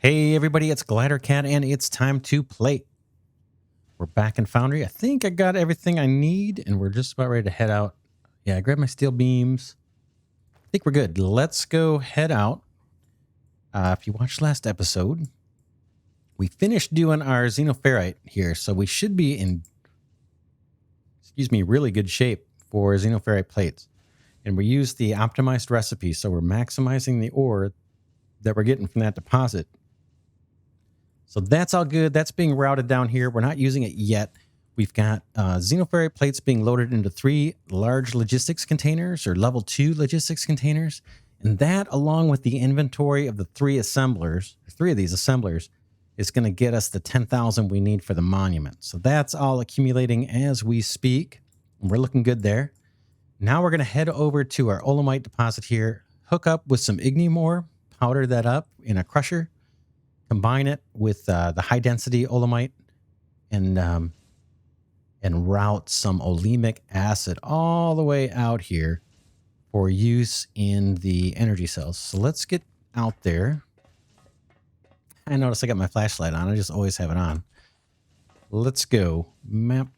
Hey everybody, it's Glidercat and it's time to play. We're back in Foundry. I think I got everything I need and we're just about ready to head out. Yeah, I grabbed my steel beams. I think we're good. Let's go head out. If you watched last episode, we finished doing our xenoferrite here, so we should be in, really good shape for xenoferrite plates. And we used the optimized recipe, so we're maximizing the ore that we're getting from that deposit. So that's all good. That's being routed down here. We're not using it yet. We've got xenoferrite plates being loaded into 3 large logistics containers or level 2 logistics containers. And that, along with the inventory of the 3 assemblers, 3 of these assemblers, is going to get us the 10,000 we need for the monument. So that's all accumulating as we speak. And we're looking good there. Now we're going to head over to our Olumite deposit here, hook up with some Ignium ore, powder that up in a crusher, combine it with the high-density Olumite, and route some Olumic Acid all the way out here for use in the energy cells. So let's get out there. I noticed I got my flashlight on. I just always have it on. Let's go. Map.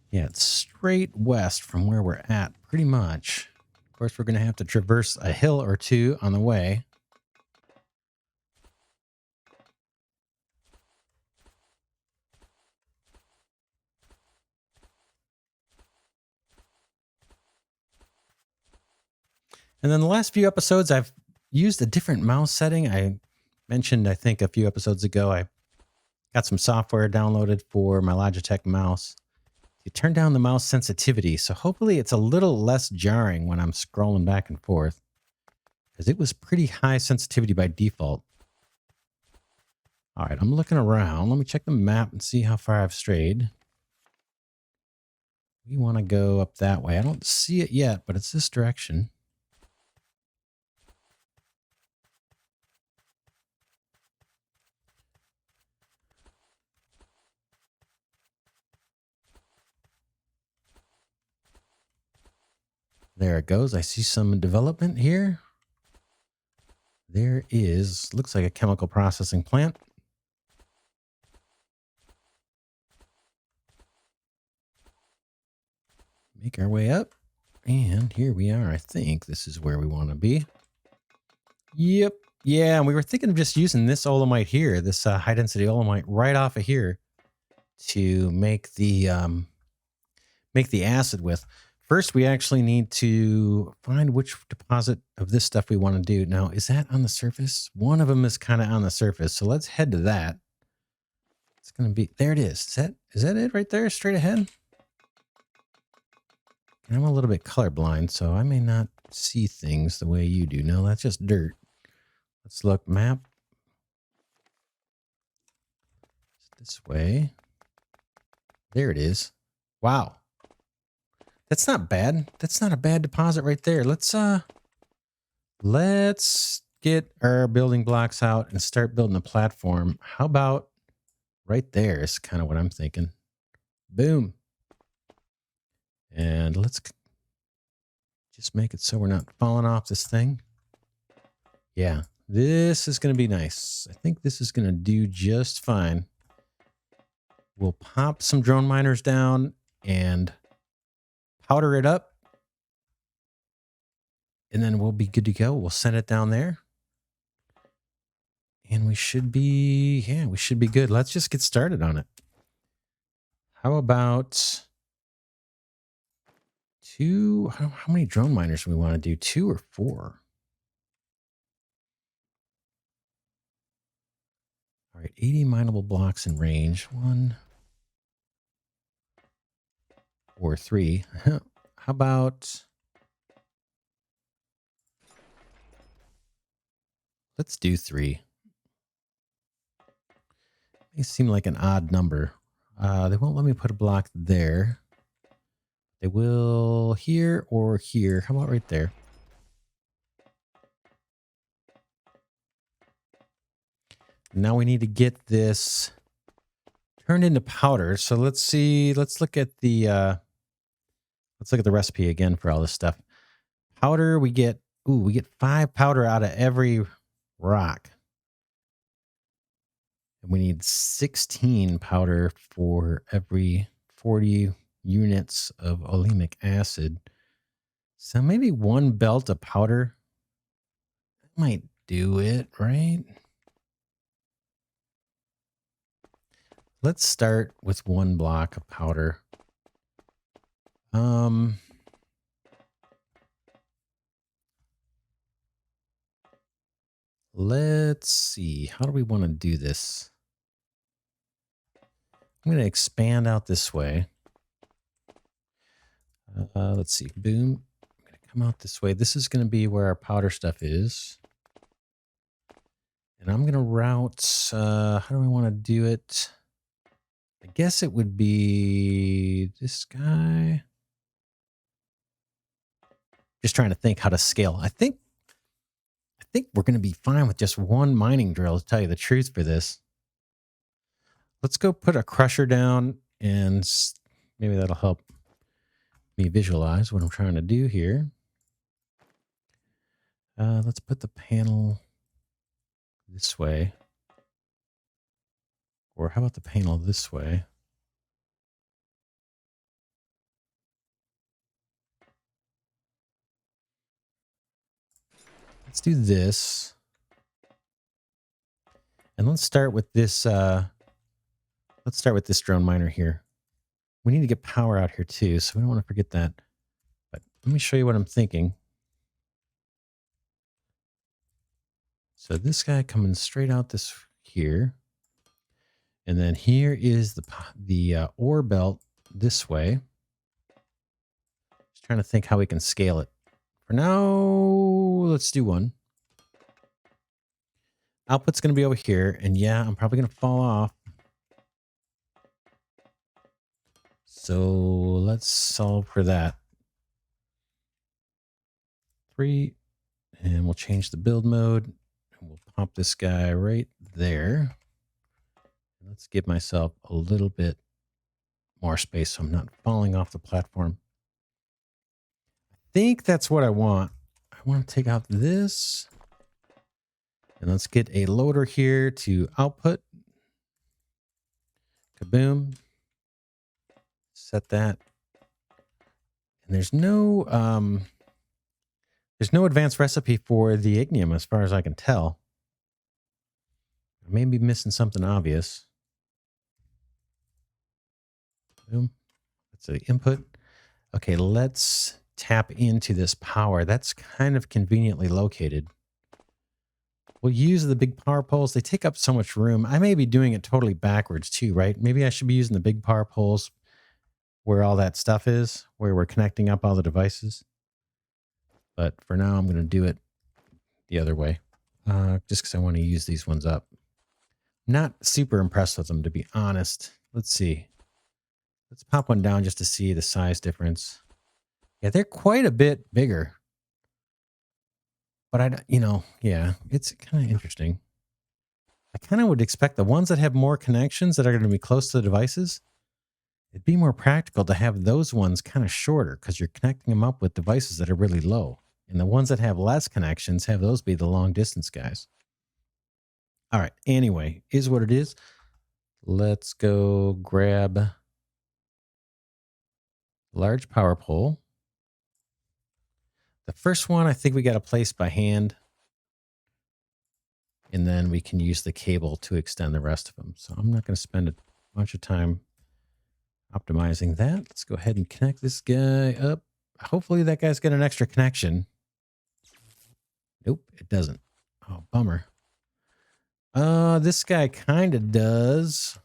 Yeah, it's straight west from where we're at, pretty much. Of course, we're going to have to traverse a hill or two on the way. And then the last few episodes, I've used a different mouse setting. I mentioned, I think, a few episodes ago, I got some software downloaded for my Logitech mouse. You turn down the mouse sensitivity, so hopefully it's a little less jarring when I'm scrolling back and forth, because it was pretty high sensitivity by default. All right, I'm looking around. Let me check the map and see how far I've strayed. We want to go up that way. I don't see it yet, but it's this direction. There it goes. I see some development here. There is, looks like a chemical processing plant. Make our way up. And here we are. I think this is where we want to be. Yep. Yeah, and we were thinking of just using this Olumite here, this high-density Olumite right off of here to make the acid with. First, we actually need to find which deposit of this stuff we want to do. Now, is that on the surface? One of them is kind of on the surface, so let's head to that. It's going to be, there it is. Is that it right there, straight ahead? And I'm a little bit colorblind, so I may not see things the way you do. No, that's just dirt. Let's look, map. This way. There it is. Wow. That's not bad. That's not a bad deposit right there. Let's get our building blocks out and start building a platform. How about right there is kind of what I'm thinking. Boom. And let's just make it so we're not falling off this thing. Yeah, this is going to be nice. I think this is going to do just fine. We'll pop some drone miners down and powder it up. And then we'll be good to go. We'll send it down there. And we should be, yeah, we should be good. Let's just get started on it. How about 2? How many drone miners do we want to do? 2 or 4? All right, 80 mineable blocks in range. 1 or 3. How about, let's do 3. They seem like an odd number. They won't let me put a block there. They will here or here. How about right there? Now we need to get this turned into powder. So let's see. Let's look at the recipe again for all this stuff. Powder, we get 5 powder out of every rock. And we need 16 powder for every 40 units of Olumic acid. So maybe one belt of powder might do it, right? Let's start with one block of powder. Let's see. How do we want to do this? I'm going to expand out this way. Let's see. Boom. I'm going to come out this way. This is going to be where our powder stuff is. And I'm going to route, how do I want to do it? I guess it would be this guy. Just trying to think how to scale. I think we're going to be fine with just one mining drill, to tell you the truth for this. Let's go put a crusher down, and maybe that'll help me visualize what I'm trying to do here. Let's put the panel this way. Or how about the panel this way? Let's do this. And let's start with this drone miner here. We need to get power out here too, so we don't want to forget that. But let me show you what I'm thinking. So this guy coming straight out this here. And then here is the ore belt this way. Just trying to think how we can scale it. For now, let's do one. Output's going to be over here. And yeah, I'm probably going to fall off. So let's solve for that. 3. And we'll change the build mode. And we'll pop this guy right there. Let's give myself a little bit more space so I'm not falling off the platform. I think that's what I want. I want to take out this. And let's get a loader here to output. Kaboom. Set that. And there's no advanced recipe for the Ignium as far as I can tell. I may be missing something obvious. Boom. That's the input. Okay, let's tap into this power. That's kind of conveniently located. We'll use the big power poles. They take up so much room. I may be doing it totally backwards too, right? Maybe I should be using the big power poles where all that stuff is, where we're connecting up all the devices. But for now, I'm going to do it the other way, just because I want to use these ones up. Not super impressed with them, to be honest. Let's see. Let's pop one down just to see the size difference. Yeah, they're quite a bit bigger. But yeah, it's kind of interesting. I kind of would expect the ones that have more connections that are going to be close to the devices, it'd be more practical to have those ones kind of shorter because you're connecting them up with devices that are really low. And the ones that have less connections, have those be the long distance guys. All right. Anyway, is what it is. Let's go grab large power pole. The first one, I think we got to place by hand. And then we can use the cable to extend the rest of them. So I'm not going to spend a bunch of time optimizing that. Let's go ahead and connect this guy up. Hopefully that guy's got an extra connection. Nope, it doesn't. Oh, bummer. This guy kind of does.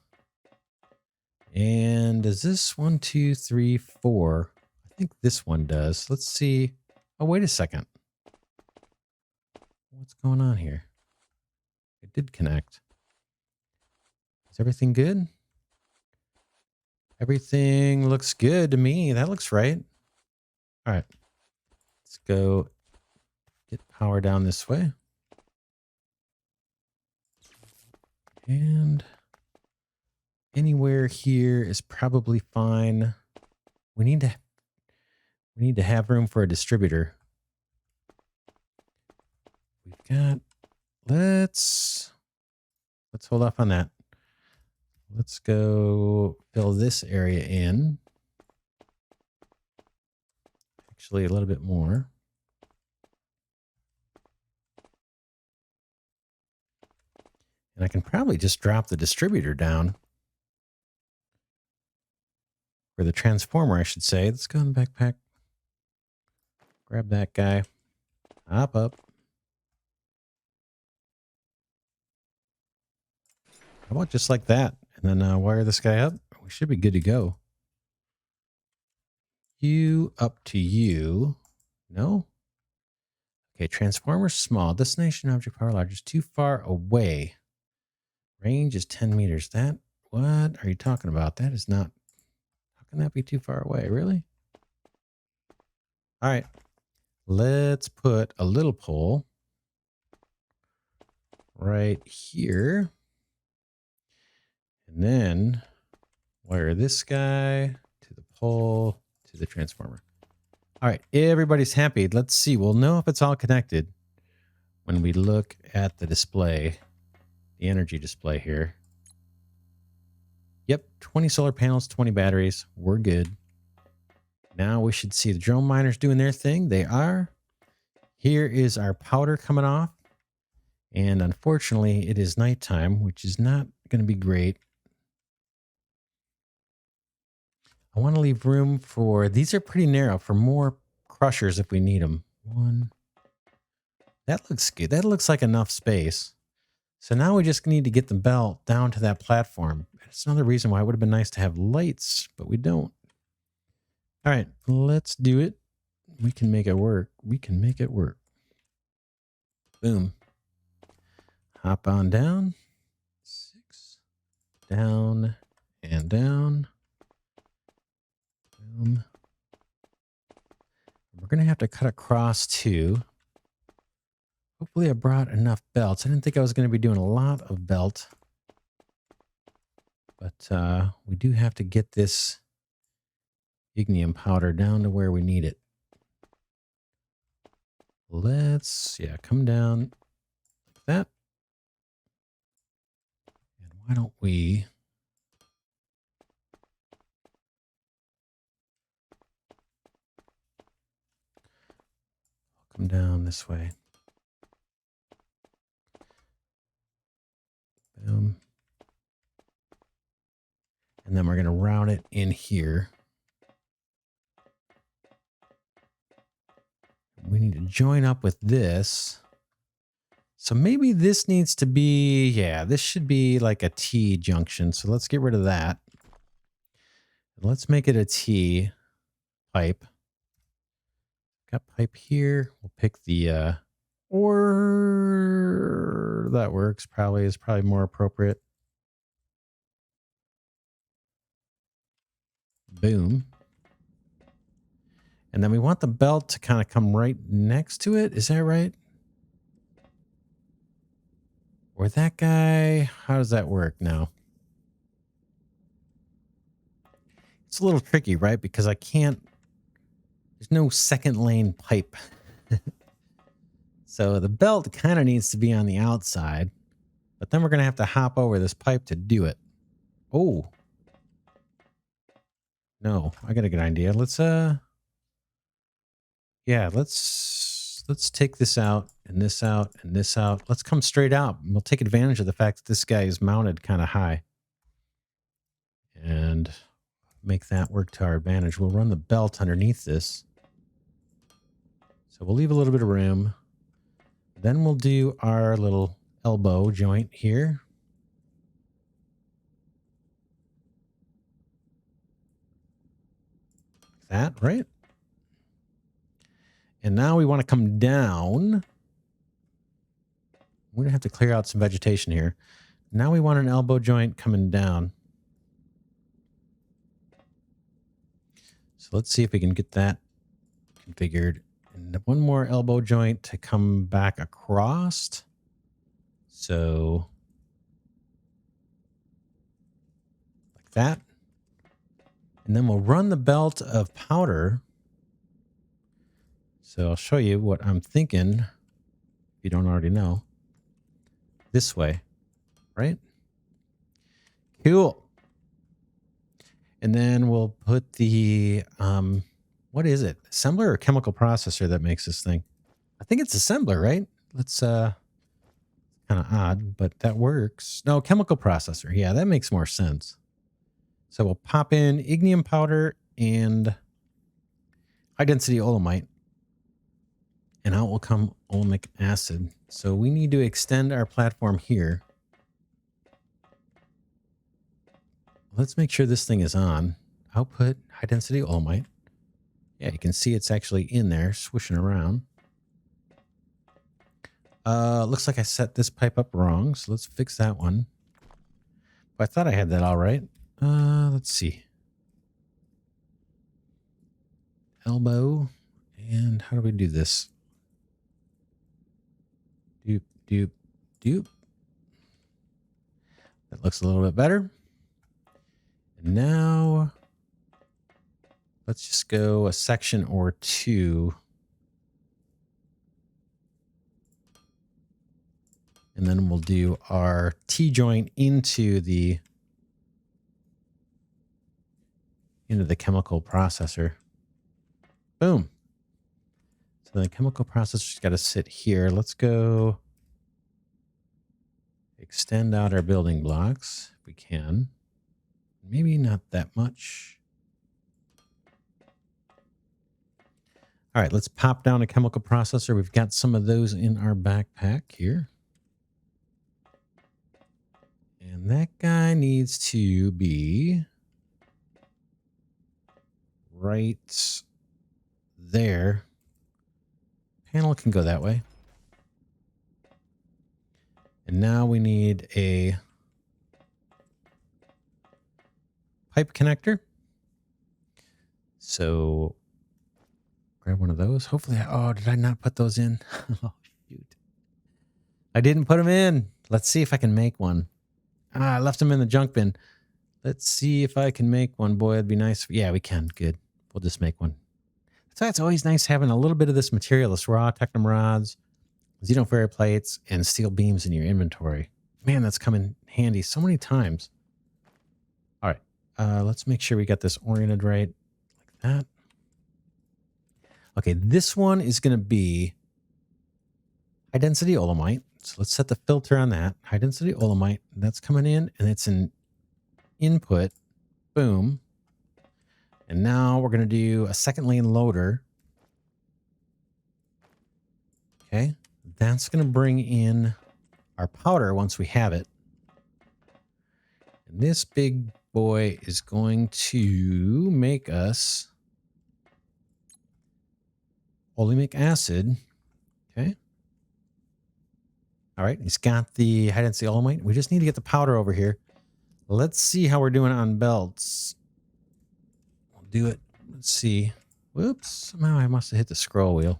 And does this 1, 2, 3, 4? I think this one does. Let's see. Oh, wait a second. What's going on here? It did connect. Is everything good? Everything looks good to me. That looks right. All right. Let's go get power down this way. And anywhere here is probably fine. We need to have room for a distributor. We've got let's hold off on that. Let's go fill this area in. Actually, a little bit more. And I can probably just drop the distributor down. Or the transformer, I should say. Let's go in the backpack. Grab that guy. Hop up. How about just like that? And then wire this guy up. We should be good to go. You up to you. No? Okay, transformer small. Destination object power large is too far away. Range is 10 meters. That, what are you talking about? That is not, how can that be too far away? Really? All right. Let's put a little pole right here. And then wire this guy to the pole to the transformer. All right, everybody's happy. Let's see. We'll know if it's all connected when we look at the display, the energy display here. Yep, 20 solar panels, 20 batteries. We're good. Now we should see the drone miners doing their thing. They are. Here is our powder coming off. And unfortunately, it is nighttime, which is not going to be great. I want to leave room for, these are pretty narrow, for more crushers if we need them. One. That looks good. That looks like enough space. So now we just need to get the belt down to that platform. It's another reason why it would have been nice to have lights, but we don't. All right, let's do it. We can make it work. We can make it work. Boom. Hop on down. 6. Down and down. Boom. We're going to have to cut across too. Hopefully I brought enough belts. I didn't think I was going to be doing a lot of belt. But we do have to get this Ignium powder down to where we need it. Let's, come down like that. And why don't we come down this way. Boom. And then we're going to route it in here. We need to join up with this. So maybe this needs to be, this should be like a T junction. So let's get rid of that. Let's make it a T pipe. Got pipe here. We'll pick the, or that works probably, is probably more appropriate. Boom. And then we want the belt to kind of come right next to it. Is that right? Or that guy? How does that work now? It's a little tricky, right? Because I can't, there's no second lane pipe. So the belt kind of needs to be on the outside, but then we're going to have to hop over this pipe to do it. Oh. No, I got a good idea. Let's, let's take this out and this out and this out. Let's come straight out. We'll take advantage of the fact that this guy is mounted kind of high and make that work to our advantage. We'll run the belt underneath this. So we'll leave a little bit of room. Then we'll do our little elbow joint here. That, right? And now we want to come down. We're going to have to clear out some vegetation here. Now we want an elbow joint coming down. So let's see if we can get that configured. And one more elbow joint to come back across. So like that. And then we'll run the belt of powder. So I'll show you what I'm thinking, if you don't already know. this way, right? Cool. And then we'll put the, what is it? Assembler or chemical processor that makes this thing? I think it's assembler, right? Let's, kind of odd, but that works. No, chemical processor. Yeah, that makes more sense. So we'll pop in Ignium powder and high-density Olumite. And out will come Olumic Acid. So we need to extend our platform here. Let's make sure this thing is on. Output high-density Olumite. Yeah, you can see it's actually in there, swishing around. Looks like I set this pipe up wrong, so let's fix that one. But I thought I had that all right. Let's see. Elbow. And how do we do this? Doop, doop, doop. That looks a little bit better. And now, let's just go a section or two. And then we'll do our T-joint into the chemical processor. Boom. So the chemical processor's got to sit here. Let's go extend out our building blocks if we can. Maybe not that much. All right, let's pop down a chemical processor. We've got some of those in our backpack here. And that guy needs to be right there. Panel can go that way. And now we need a pipe connector. So grab one of those. Hopefully, oh, did I not put those in? Oh, shoot. I didn't put them in. Let's see if I can make one. I left them in the junk bin. Let's see if I can make one. Boy, it'd be nice. Yeah, we can. Good. We'll just make one. That's why it's always nice having a little bit of this material, this raw technum rods, xenoferrite plates, and steel beams in your inventory. Man, that's come in handy so many times. All right. Let's make sure we got this oriented right like that. Okay, this one is going to be high-density Olumite. So let's set the filter on that. High-density Olumite. That's coming in, and it's an input. Boom. And now we're going to do a second lane loader. Okay. That's going to bring in our powder once we have it. And this big boy is going to make us Olumic Acid. Okay. All right. He's got the high-density Olumite. We just need to get the powder over here. Let's see how we're doing on belts. We'll do it. Let's see. Whoops. Somehow I must have hit the scroll wheel.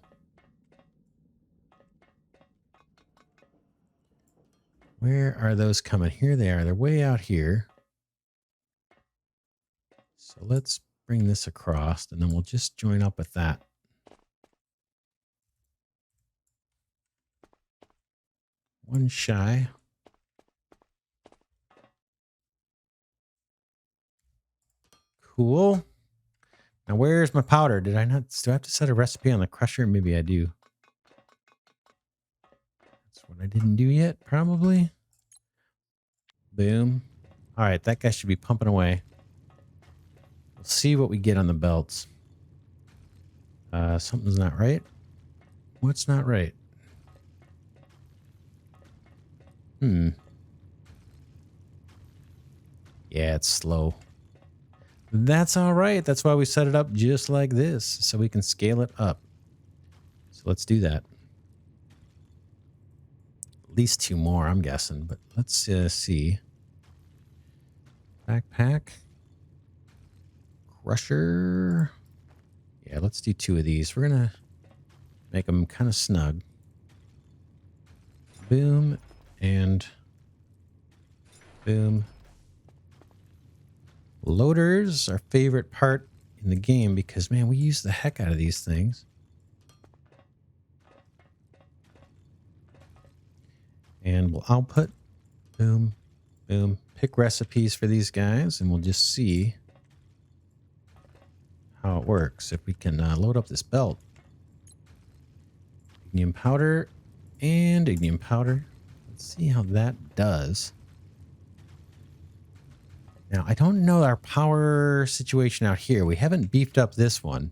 Where are those coming? Here they are. They're way out here. So let's bring this across, and then we'll just join up with that. One shy. Cool. Now, where's my powder? Did I not? Do I have to set a recipe on the crusher? Maybe I do. That's what I didn't do yet, probably. Boom. All right, that guy should be pumping away. We'll see what we get on the belts. Something's not right. What's not right? Yeah, it's slow. That's all right. That's why we set it up just like this, so we can scale it up. So let's do that. At least two more, I'm guessing, but let's see. Backpack. Crusher. Yeah, let's do two of these. We're going to make them kind of snug. Boom and boom. Loaders, our favorite part in the game because, man, we use the heck out of these things. And we'll output, boom, boom, pick recipes for these guys, and we'll just see how it works. If we can load up this belt. Ignium powder and ignium powder. Let's see how that does. Now, I don't know our power situation out here. We haven't beefed up this one.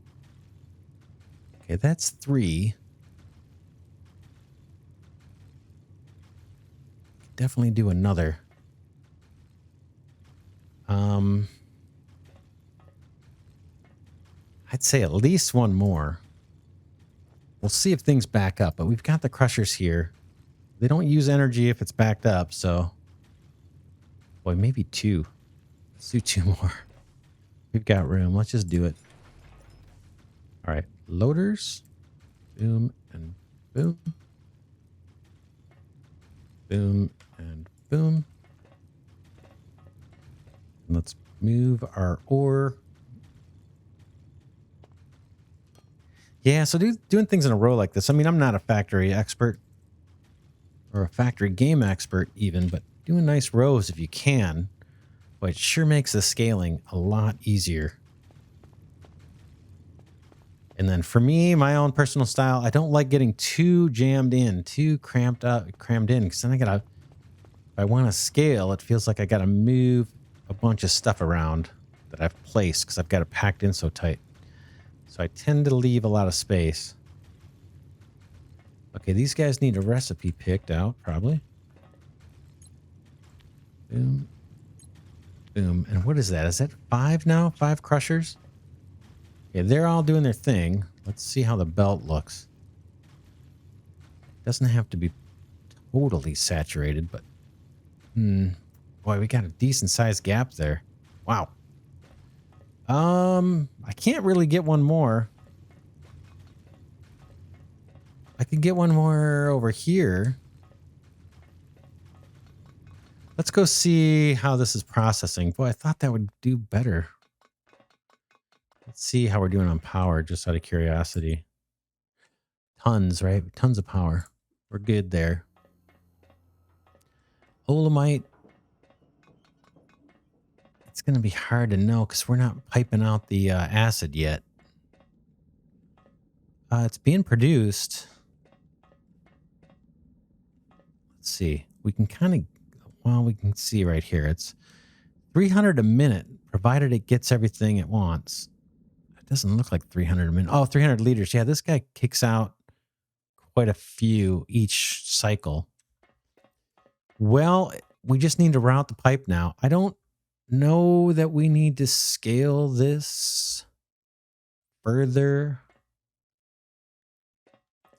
Okay, that's 3. Definitely do another. I'd say at least one more. We'll see if things back up, but we've got the crushers here. They don't use energy if it's backed up, so... Boy, maybe 2. Let's do 2 more. We've got room. Let's just do it. All right. Loaders. Boom and boom. Boom and boom. And let's move our ore. Yeah, so doing things in a row like this. I mean, I'm not a factory expert or a factory game expert even, but doing nice rows if you can. But it sure makes the scaling a lot easier. And then for me, my own personal style, I don't like getting too jammed in, too crammed in, because then if I want to scale, it feels like I got to move a bunch of stuff around that I've placed because I've got it packed in so tight. So I tend to leave a lot of space. Okay, these guys need a recipe picked out, probably. Boom. Boom. And what is that? Is that 5 now? 5 crushers? Okay, they're all doing their thing. Let's see how the belt looks. Doesn't have to be totally saturated, but... Boy, we got a decent sized gap there. Wow. I can't really get one more. I can get one more over here. Let's go see how this is processing. Boy, I thought that would do better. Let's see how we're doing on power, just out of curiosity. Tons, right? Tons of power. We're good there. Olumite. It's going to be hard to know because we're not piping out the acid yet. It's being produced. Let's see. We can kind of... Well, we can see right here. It's 300 a minute, provided it gets everything it wants. It doesn't look like 300 a minute. Oh, 300 liters. Yeah, this guy kicks out quite a few each cycle. Well, we just need to route the pipe now. I don't know that we need to scale this further.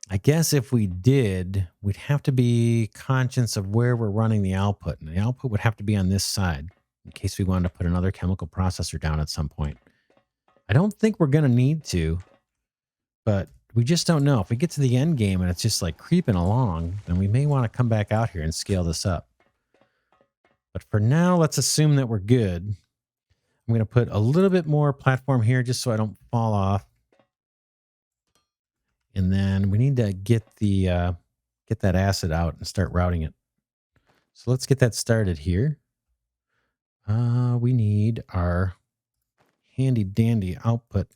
I guess if we did, we'd have to be conscious of where we're running the output. And the output would have to be on this side in case we wanted to put another chemical processor down at some point. I don't think we're going to need to, but we just don't know. If we get to the end game and it's just like creeping along, then we may want to come back out here and scale this up. But for now, let's assume that we're good. I'm going to put a little bit more platform here just so I don't fall off. And then we need to get the get that acid out and start routing it. So let's get that started here. We need our handy dandy output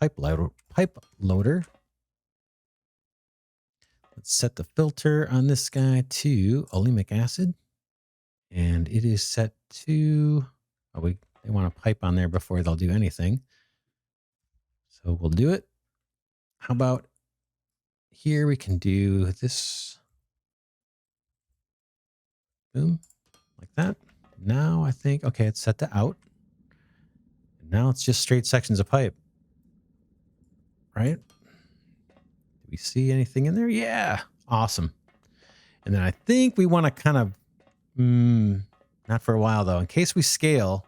pipe loader. Let's set the filter on this guy to Olumic Acid. And it is set to... Oh, they want a pipe on there before they'll do anything. So we'll do it. How about here we can do this. Boom. Like that. Now I think, okay, it's set to out. Now it's just straight sections of pipe. Right? Do we see anything in there? Yeah. Awesome. And then I think we want to kind of, not for a while though, in case we scale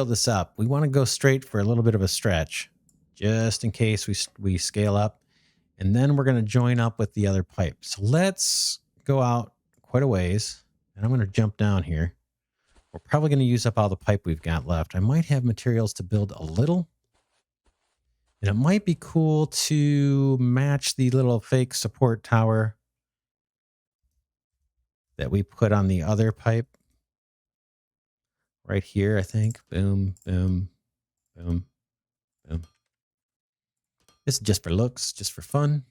this up, we want to go straight for a little bit of a stretch, just in case we scale up. And then we're going to join up with the other pipe. So let's go out quite a ways. And I'm going to jump down here. We're probably going to use up all the pipe we've got left. I might have materials to build a little. And it might be cool to match the little fake support tower that we put on the other pipe. Right here, I think. Boom, boom, boom, boom. This is just for looks, just for fun.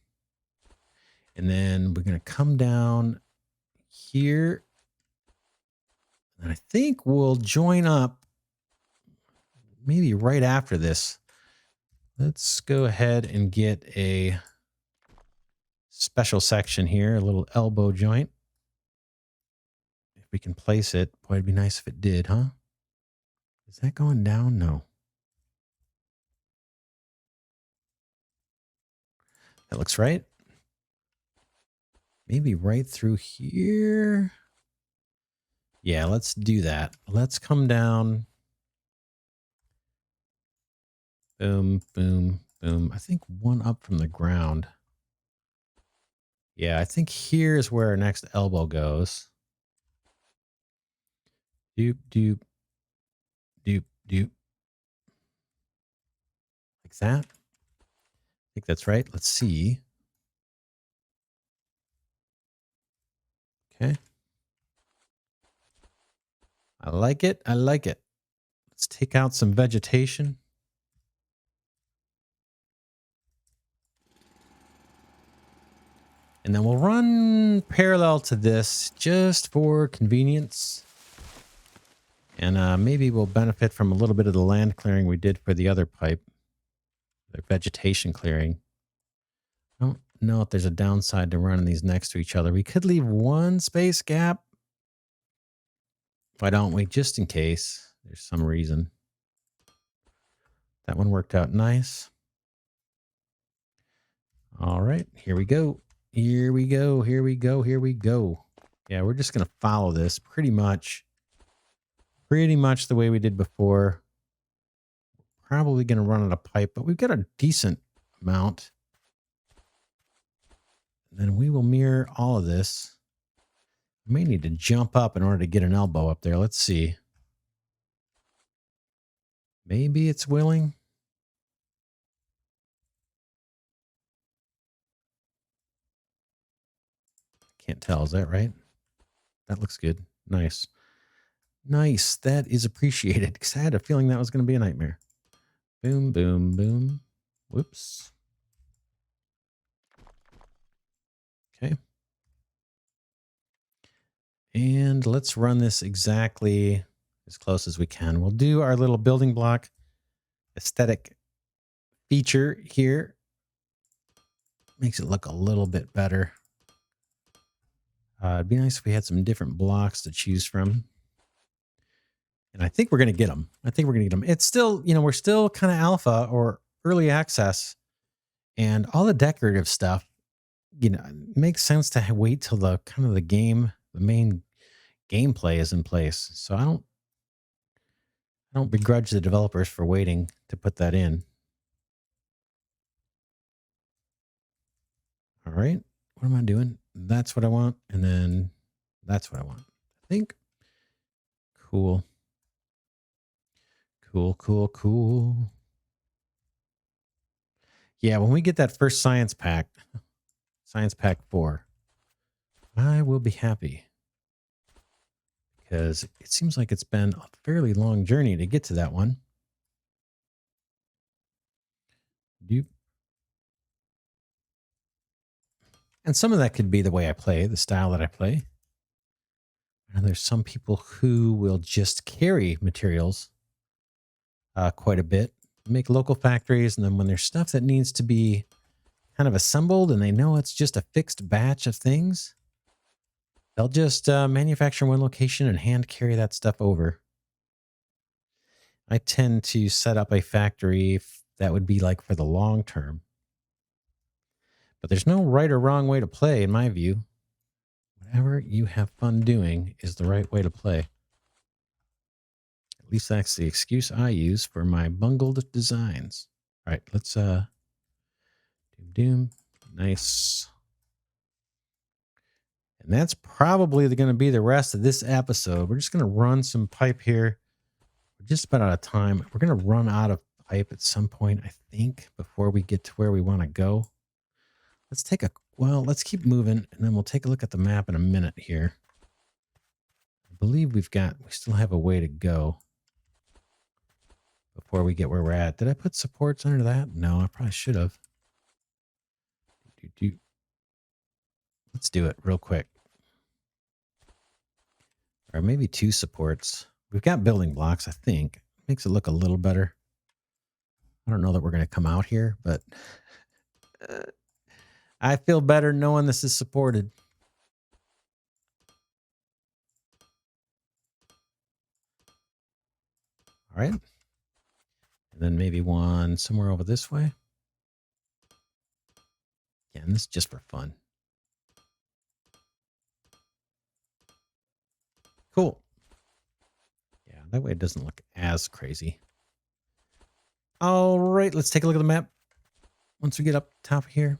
And then we're going to come down here. And I think we'll join up maybe right after this. Let's go ahead and get a special section here, a little elbow joint. If we can place it. Boy, it'd be nice if it did, huh? Is that going down? No. That looks right. Maybe right through here. Yeah, let's do that. Let's come down. Boom, boom, boom. I think one up from the ground. Yeah, I think here's where our next elbow goes. Doop, doop, doop, doop. Like that. I think that's right. Let's see. Okay. I like it. I like it. Let's take out some vegetation. And then we'll run parallel to this just for convenience. And maybe we'll benefit from a little bit of the land clearing we did for the other pipe. The vegetation clearing. I don't know if there's a downside to running these next to each other. We could leave one space gap. Why don't we? Just in case there's some reason. That one worked out nice. All right, here we go. Here we go. Here we go. Here we go. Yeah, we're just going to follow this pretty much the way we did before. Probably going to run out of pipe, but we've got a decent amount. Then we will mirror all of this. We may need to jump up in order to get an elbow up there. Let's see. Maybe it's willing. Can't tell. Is that right? That looks good. Nice. Nice. That is appreciated because I had a feeling that was going to be a nightmare. Boom, boom, boom. Whoops. Okay. And let's run this exactly as close as we can. We'll do our little building block aesthetic feature here. Makes it look a little bit better. It'd be nice if we had some different blocks to choose from. And I think we're going to get them. It's still, we're still kind of alpha or early access. And all the decorative stuff, it makes sense to wait till the main gameplay is in place. So I don't begrudge the developers for waiting to put that in. All right. What am I doing? That's what I want. And then that's what I want. I think. Cool. Cool, cool, cool. Yeah, when we get that first Science Pack 4, I will be happy. Because it seems like it's been a fairly long journey to get to that one. Doop. And some of that could be the way I play, the style that I play. And there's some people who will just carry materials quite a bit, make local factories, and then when there's stuff that needs to be kind of assembled and they know it's just a fixed batch of things, they'll just manufacture in one location and hand carry that stuff over. I tend to set up a factory that would be like for the long term. But there's no right or wrong way to play, in my view. Whatever you have fun doing is the right way to play. At least that's the excuse I use for my bungled designs. All right, let's doom. Nice. And that's probably going to be the rest of this episode. We're just going to run some pipe here. We're just about out of time. We're going to run out of pipe at some point, I think, before we get to where we want to go. Let's keep moving, and then we'll take a look at the map in a minute here. believe we still have a way to go before we get where we're at. Did I put supports under that? No, I probably should have. Let's do it real quick. Or maybe 2 supports. We've got building blocks, I think. Makes it look a little better. I don't know that we're going to come out here, but I feel better knowing this is supported. All right. And then maybe one somewhere over this way. Yeah, and this is just for fun. Cool. Yeah, that way it doesn't look as crazy. All right, let's take a look at the map once we get up top here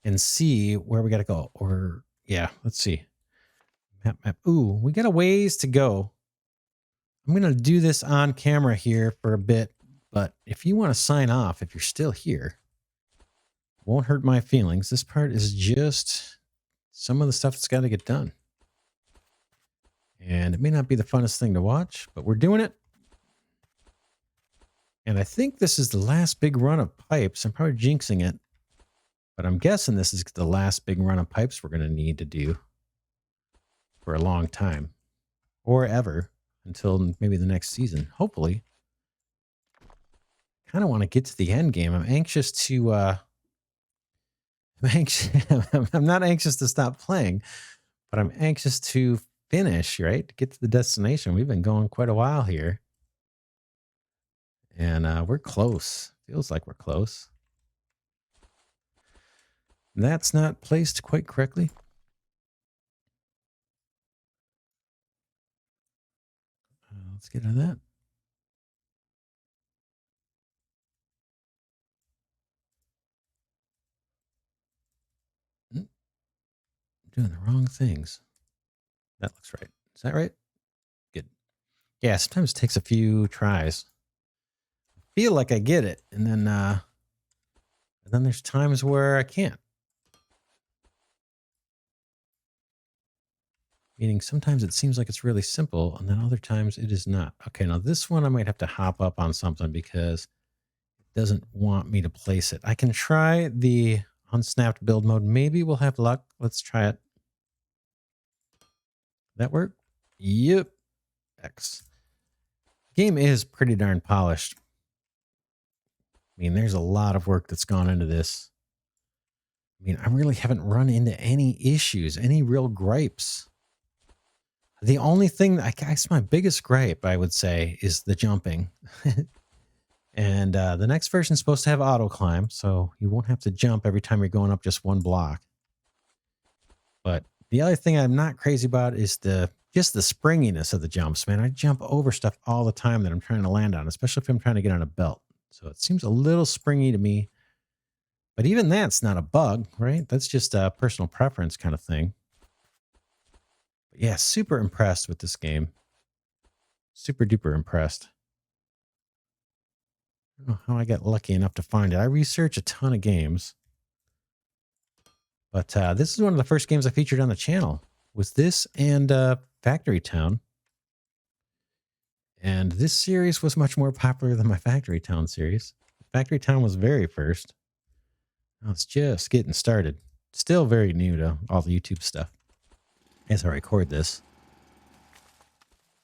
and see where we got to go. Or, yeah, let's see. Map. Ooh, we got a ways to go. I'm going to do this on camera here for a bit, but if you want to sign off, if you're still here, won't hurt my feelings. This part is just some of the stuff that's got to get done. And it may not be the funnest thing to watch, but we're doing it. And I think this is the last big run of pipes. I'm probably jinxing it, but I'm guessing this is the last big run of pipes we're going to need to do for a long time, or ever, until maybe the next season. Hopefully. Kind of want to get to the end game. I'm anxious to I'm not anxious to stop playing, but I'm anxious to finish, right? To get to the destination. We've been going quite a while here. And we're close. Feels like we're close. That's not placed quite correctly. Let's get into that. I'm doing the wrong things. That looks right. Is that right? Good. Yeah, sometimes it takes a few tries. I feel like I get it, and then there's times where I can't. Meaning sometimes it seems like it's really simple, and then other times it is not. Okay, now this one I might have to hop up on something because it doesn't want me to place it. I can try the unsnapped build mode. Maybe we'll have luck. Let's try it. That work? Yep. X. Game is pretty darn polished. I mean, there's a lot of work that's gone into this. I mean, I really haven't run into any issues, any real gripes. The only thing, I guess my biggest gripe, I would say, is the jumping. And the next version is supposed to have auto climb, so you won't have to jump every time you're going up just one block. But the other thing I'm not crazy about is just the springiness of the jumps, man. I jump over stuff all the time that I'm trying to land on, especially if I'm trying to get on a belt. So it seems a little springy to me. But even that's not a bug, right? That's just a personal preference kind of thing. But yeah, super impressed with this game. Super duper impressed. I don't know how I got lucky enough to find it. I research a ton of games. But this is one of the first games I featured on the channel. Was this and Factory Town. And this series was much more popular than my Factory Town series. Factory Town was very first. Now it's just getting started. Still very new to all the YouTube stuff as I record this.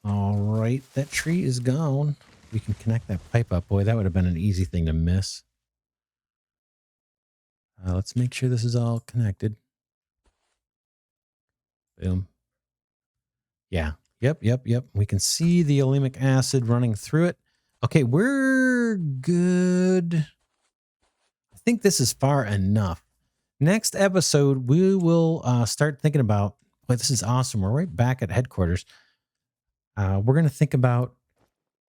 All right, that tree is gone. We can connect that pipe up. Boy, that would have been an easy thing to miss. Let's make sure this is all connected. Boom. Yeah. Yep. We can see the Olumic Acid running through it. Okay, we're good. I think this is far enough. Next episode, we will start thinking about, boy, this is awesome. We're right back at headquarters. We're going to think about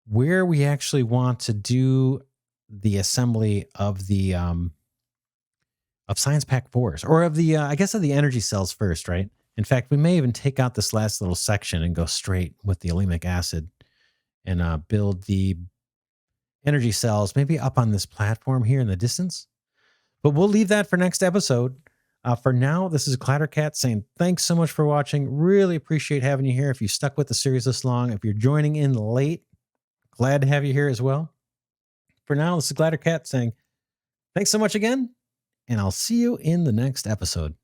where we actually want to do the assembly of the of Science Pack 4s, or of the I guess of the energy cells first, right? In fact, we may even take out this last little section and go straight with the Olumic Acid and build the energy cells maybe up on this platform here in the distance. But we'll leave that for next episode. For now, this is Glidercat saying thanks so much for watching. Really appreciate having you here. If you stuck with the series this long, if you're joining in late, glad to have you here as well. For now, this is Glidercat saying thanks so much again, and I'll see you in the next episode.